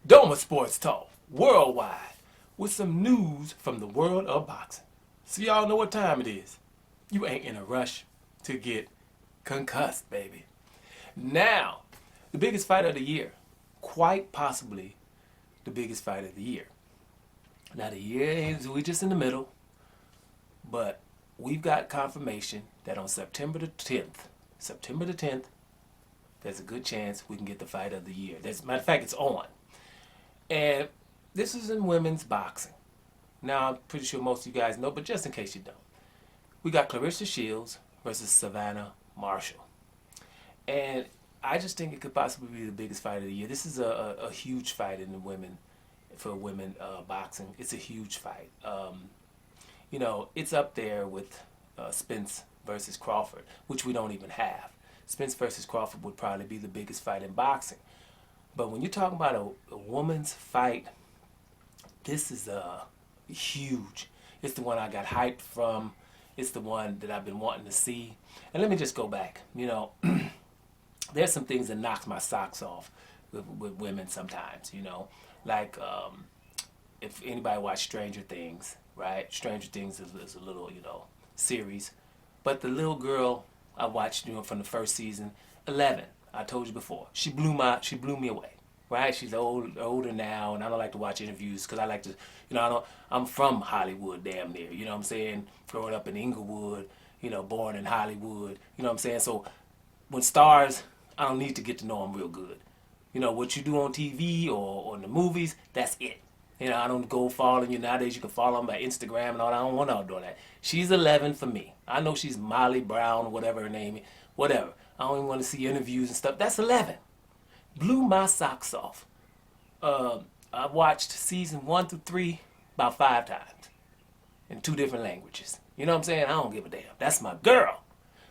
Doma Sports Talk worldwide with some news from the world of boxing. So y'all know what time it is. You ain't in a rush to get concussed, baby. Now, the biggest fight of the year, quite possibly the biggest fight of the year. Now the year is we just in the middle, but we've got confirmation that on September the 10th, there's a good chance we can get the fight of the year. Matter of fact, it's on. And this is in women's boxing. Now, I'm pretty sure most of you guys know, but just in case you don't. We got Claressa Shields versus Savannah Marshall. And I just think it could possibly be the biggest fight of the year. This is a huge fight in the women, for women boxing. It's a huge fight. You know, it's up there with Spence versus Crawford, which we don't even have. Spence versus Crawford would probably be the biggest fight in boxing. But when you're talking about a woman's fight, this is huge. It's the one I got hyped from. It's the one that I've been wanting to see. And let me just go back. You know, there's some things that knocks my socks off with women sometimes, you know. Like, if anybody watched Stranger Things, right? Stranger Things is a little, you know, series. But the little girl I watched, you know, from the first season, 11. I told you before, she blew me away, right? She's older now, and I don't like to watch interviews because I like to, you know, I'm from Hollywood, damn near, you know what I'm saying? Growing up in Inglewood, you know, born in Hollywood, you know what I'm saying? So when stars, I don't need to get to know them real good. You know, what you do on TV or in the movies, that's it. You know, I don't go following you. Nowadays, you can follow them by Instagram and all that. I don't want to do that. She's 11 for me. I know she's Molly Brown, whatever her name is, whatever. I don't even want to see interviews and stuff. That's 11. Blew my socks off. I watched season 1 through 3 about 5 times in 2 different languages. You know what I'm saying? I don't give a damn. That's my girl.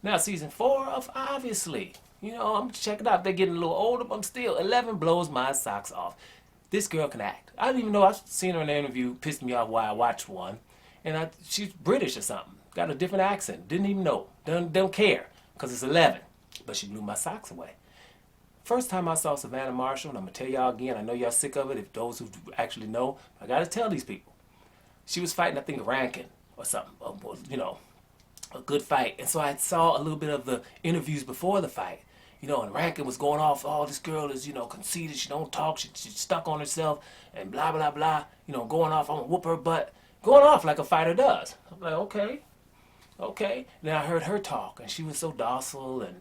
Now season 4 of obviously, you know, I'm checking out. They're getting a little older, but I'm still 11 blows my socks off. This girl can act. I didn't even know. I've seen her in an interview. Pissed me off why I watched one, and she's British or something. Got a different accent. Didn't even know. Don't care because it's 11. But she blew my socks away. First time I saw Savannah Marshall, and I'm going to tell y'all again, I know y'all sick of it, if those who actually know, I got to tell these people. She was fighting, I think, Rankin or something, you know, a good fight. And so I saw a little bit of the interviews before the fight, you know, and Rankin was going off, oh, this girl is, you know, conceited, she don't talk, she's stuck on herself, and blah, blah, blah, you know, going off, I'm going to whoop her butt, going off like a fighter does. I'm like, okay. Then I heard her talk, and she was so docile and,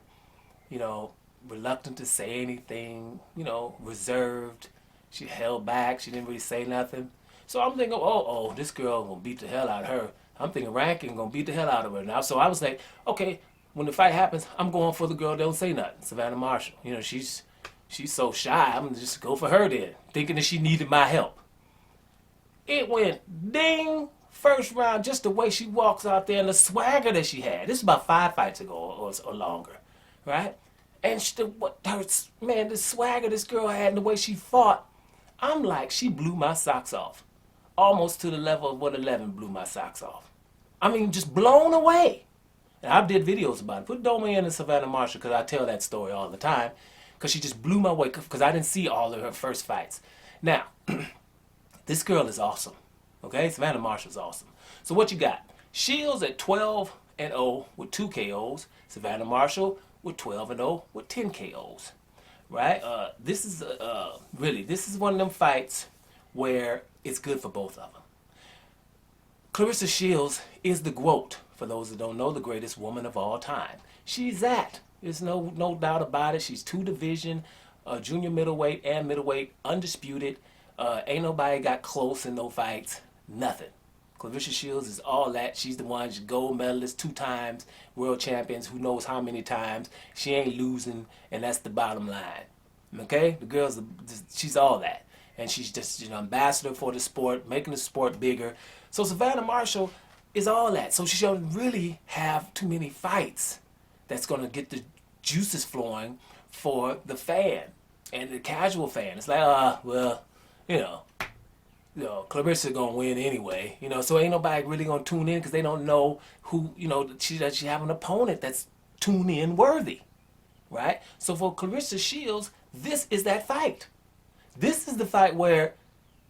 you know, reluctant to say anything, you know, reserved. She held back. She didn't really say nothing. So I'm thinking, oh, this girl gonna beat the hell out of her. I'm thinking Rankin gonna beat the hell out of her now. So I was like, okay, when the fight happens, I'm going for the girl that don't say nothing, Savannah Marshall. You know, she's so shy. I'm gonna just go for her then, thinking that she needed my help. It went ding. First round, just the way she walks out there and the swagger that she had. This is about 5 fights ago or longer, right? And the swagger this girl had and the way she fought, I'm like, she blew my socks off. Almost to the level of what 11 blew my socks off. I mean, just blown away. And I did videos about it. Put Doma in and Savannah Marshall because I tell that story all the time. Because she just blew my way because I didn't see all of her first fights. Now, this girl is awesome. Okay, Savannah Marshall's awesome. So what you got? Shields at 12-0 with 2 KOs. Savannah Marshall with 12-0 with 10 KOs. Right? This is one of them fights where it's good for both of them. Claressa Shields is the GOAT, for those that don't know, the greatest woman of all time. She's that. There's no doubt about it. She's 2 division, junior middleweight and middleweight, undisputed. Ain't nobody got close in no fights. Nothing. Claressa Shields is all that. She's the one, she's gold medalist 2 times, world champions, who knows how many times. She ain't losing, and that's the bottom line. Okay? The girl's, she's all that. And she's just, you know, ambassador for the sport, making the sport bigger. So Savannah Marshall is all that. So she doesn't really have too many fights that's going to get the juices flowing for the fan and the casual fan. It's like, well, you know, Claressa gonna win anyway, you know, so ain't nobody really gonna tune in because they don't know who, you know, she have an opponent that's tune in worthy, right? So for Claressa Shields, this is that fight. This is the fight where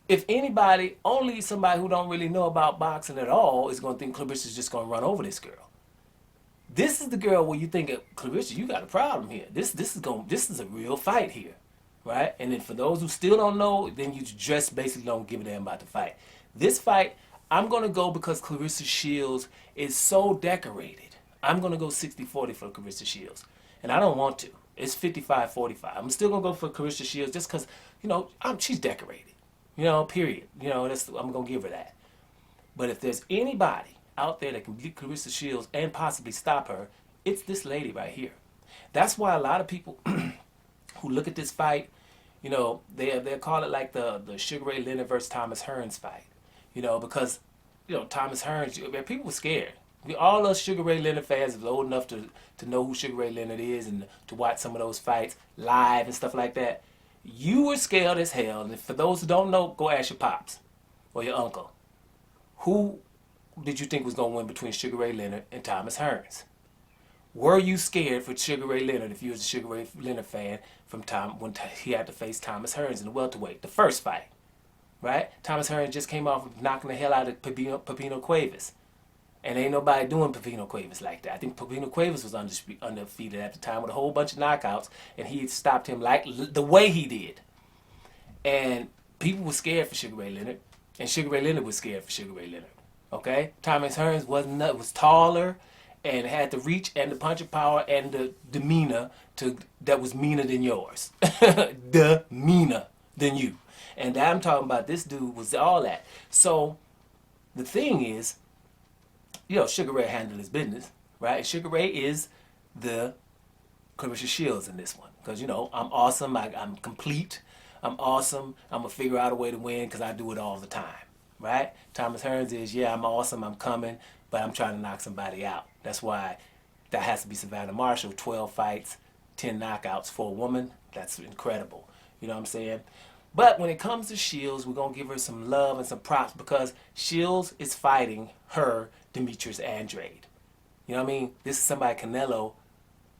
if anybody, only somebody who don't really know about boxing at all is going to think Clarissa's just going to run over this girl. This is the girl where you think, Claressa, you got a problem here. This is a real fight here, right? And then for those who still don't know, then you just basically don't give a damn about the fight. This fight, I'm going to go because Claressa Shields is so decorated. I'm going to go 60-40 for Claressa Shields. And I don't want to. It's 55-45. I'm still going to go for Claressa Shields just because, she's decorated. Period. I'm going to give her that. But if there's anybody out there that can beat Claressa Shields and possibly stop her, it's this lady right here. That's why a lot of people who look at this fight, they call it like the Sugar Ray Leonard versus Thomas Hearns fight. Because, Thomas Hearns, people were scared. All us Sugar Ray Leonard fans is old enough to know who Sugar Ray Leonard is and to watch some of those fights live and stuff like that. You were scared as hell. And for those who don't know, go ask your pops or your uncle. Who did you think was going to win between Sugar Ray Leonard and Thomas Hearns? Were you scared for Sugar Ray Leonard if you was a Sugar Ray Leonard fan when he had to face Thomas Hearns in the welterweight, the first fight, right? Thomas Hearns just came off of knocking the hell out of Pepino Cuevas. And ain't nobody doing Pepino Cuevas like that. I think Pepino Cuevas was undefeated at the time with a whole bunch of knockouts, and he stopped him like the way he did. And people were scared for Sugar Ray Leonard, and Sugar Ray Leonard was scared for Sugar Ray Leonard. Okay, Thomas Hearns was taller and had the reach and the punching power and the demeanor that was meaner than yours, meaner than you. And I'm talking about this dude was all that. So the thing is, Sugar Ray handled his business, right? Sugar Ray is the Claressa Shields in this one. Because, I'm awesome. I'm complete. I'm awesome. I'm going to figure out a way to win because I do it all the time, right? Thomas Hearns is, I'm awesome. I'm coming, but I'm trying to knock somebody out. That's why that has to be Savannah Marshall. 12 fights, 10 knockouts for a woman. That's incredible. You know what I'm saying? But when it comes to Shields, we're going to give her some love and some props because Shields is fighting her Demetrius Andrade. You know what I mean? This is somebody, Canelo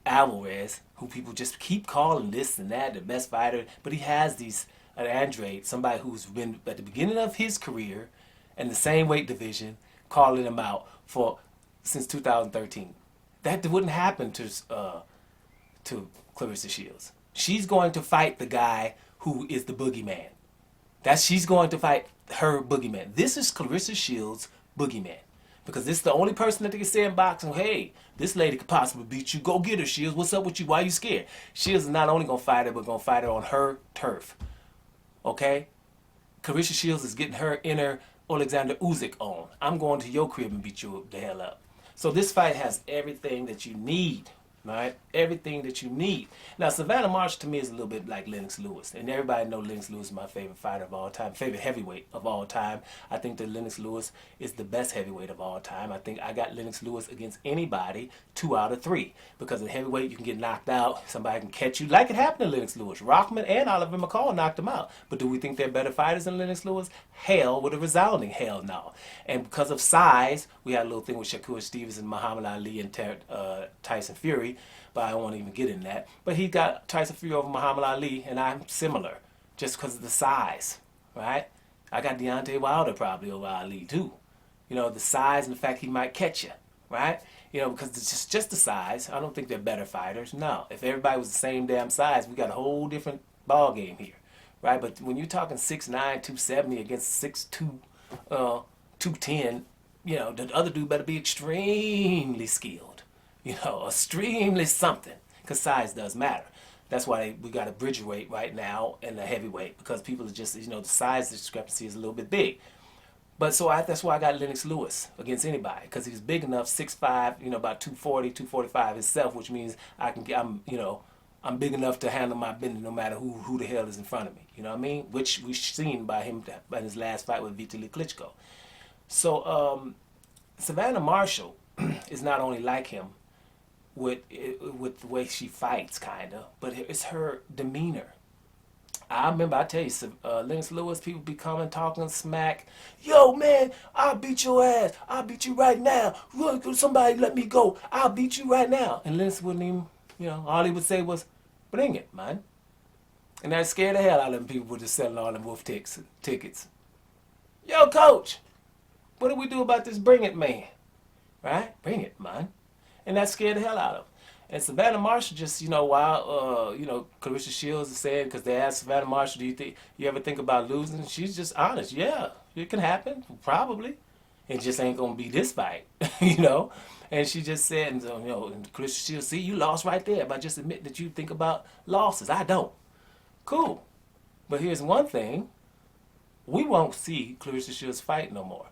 Alvarez, who people just keep calling this and that, the best fighter. But he has these, Andrade, somebody who's been at the beginning of his career in the same weight division, calling him out since 2013. That wouldn't happen to Claressa Shields. She's going to fight the guy who is the boogeyman. She's going to fight her boogeyman. This is Claressa Shields' boogeyman. Because this is the only person that they can say in boxing, hey, this lady could possibly beat you. Go get her, Shields. What's up with you? Why are you scared? Shields is not only going to fight her, but going to fight her on her turf. Okay? Claressa Shields is getting her inner Alexander Usyk on. I'm going to your crib and beat you the hell up. So this fight has everything that you need. Right? Everything that you need. Now, Savannah Marshall to me is a little bit like Lennox Lewis. And everybody knows Lennox Lewis is my favorite fighter of all time, favorite heavyweight of all time. I think that Lennox Lewis is the best heavyweight of all time. I think I got Lennox Lewis against anybody 2 out of 3. Because in heavyweight, you can get knocked out. Somebody can catch you. Like it happened to Lennox Lewis. Rockman and Oliver McCall knocked him out. But do we think they're better fighters than Lennox Lewis? Hell, with a resounding hell no. And because of size, we had a little thing with Shakur Stevenson, Muhammad Ali, and Tyson Fury. But I don't want to even get in that. But he got Tyson Fury over Muhammad Ali, and I'm similar, just because of the size, right? I got Deontay Wilder probably over Ali too. The size and the fact he might catch you, right? Because it's just the size. I don't think they're better fighters. No, if everybody was the same damn size, we got a whole different ball game here, right? But when you're talking 6'9", 270 against 6'2", 210, the other dude better be extremely skilled. Extremely something, because size does matter. That's why we got a bridge weight right now and a heavyweight, because people are just, the size discrepancy is a little bit big. But that's why I got Lennox Lewis against anybody, because he's big enough, 6'5", about 240, 245 himself, which means I'm big enough to handle my business no matter who the hell is in front of me. You know what I mean? Which we've seen by him in his last fight with Vitaly Klitschko. So Savannah Marshall is not only like him with the way she fights, kind of, but it's her demeanor. I remember, I tell you, Lennox Lewis, people be coming, talking smack. Yo, man, I'll beat your ass. I'll beat you right now. Somebody let me go. I'll beat you right now. And Lennox wouldn't even, all he would say was, bring it, man. And that scared the hell out of them people just selling all them wolf tickets. Yo, coach, what do we do about this bring it man? Right? Bring it, man. And that scared the hell out of them. And Savannah Marshall just, while, Claressa Shields is saying, because they asked Savannah Marshall, do you ever think about losing? She's just honest. Yeah, it can happen, probably. It just ain't going to be this fight, And she just said, and Claressa Shields, see, you lost right there by just admitting that you think about losses. I don't. Cool. But here's one thing. We won't see Claressa Shields fight no more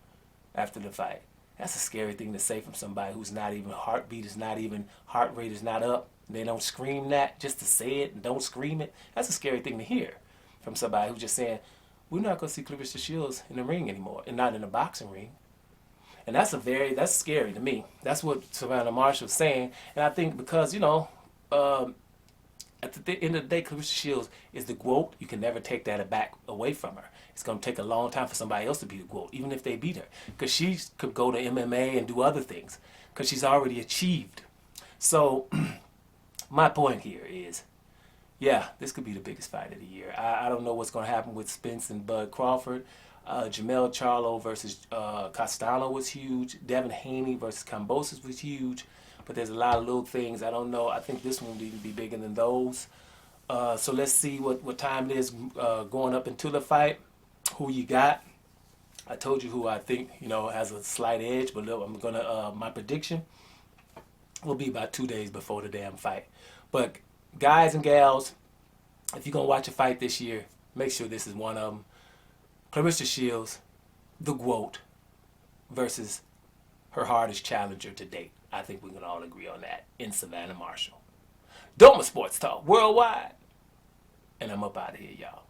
after the fight. That's a scary thing to say from somebody who's not even, heart rate is not up. They don't scream that just to say it and don't scream it. That's a scary thing to hear from somebody who's just saying, we're not going to see Claressa Shields in the ring anymore and not in the boxing ring. And that's scary to me. That's what Savannah Marshall's saying. And I think because, at the end of the day, Claressa Shields is the GOAT. You can never take that back away from her. It's going to take a long time for somebody else to be the GOAT, even if they beat her. Because she could go to MMA and do other things. Because she's already achieved. So, my point here is, yeah, this could be the biggest fight of the year. I don't know what's going to happen with Spence and Bud Crawford. Jamel Charlo versus Castano was huge. Devin Haney versus Kambosos was huge. But there's a lot of little things. I don't know. I think this one will even be bigger than those. So let's see what time it is going up into the fight. Who you got? I told you who I think has a slight edge, but look, I'm gonna my prediction will be about 2 days before the damn fight. But guys and gals, if you're gonna watch a fight this year, make sure this is one of them. Claressa Shields, the GOAT, versus her hardest challenger to date. I think we can all agree on that in Savannah Marshall. Doma Sports Talk Worldwide. And I'm up out of here, y'all.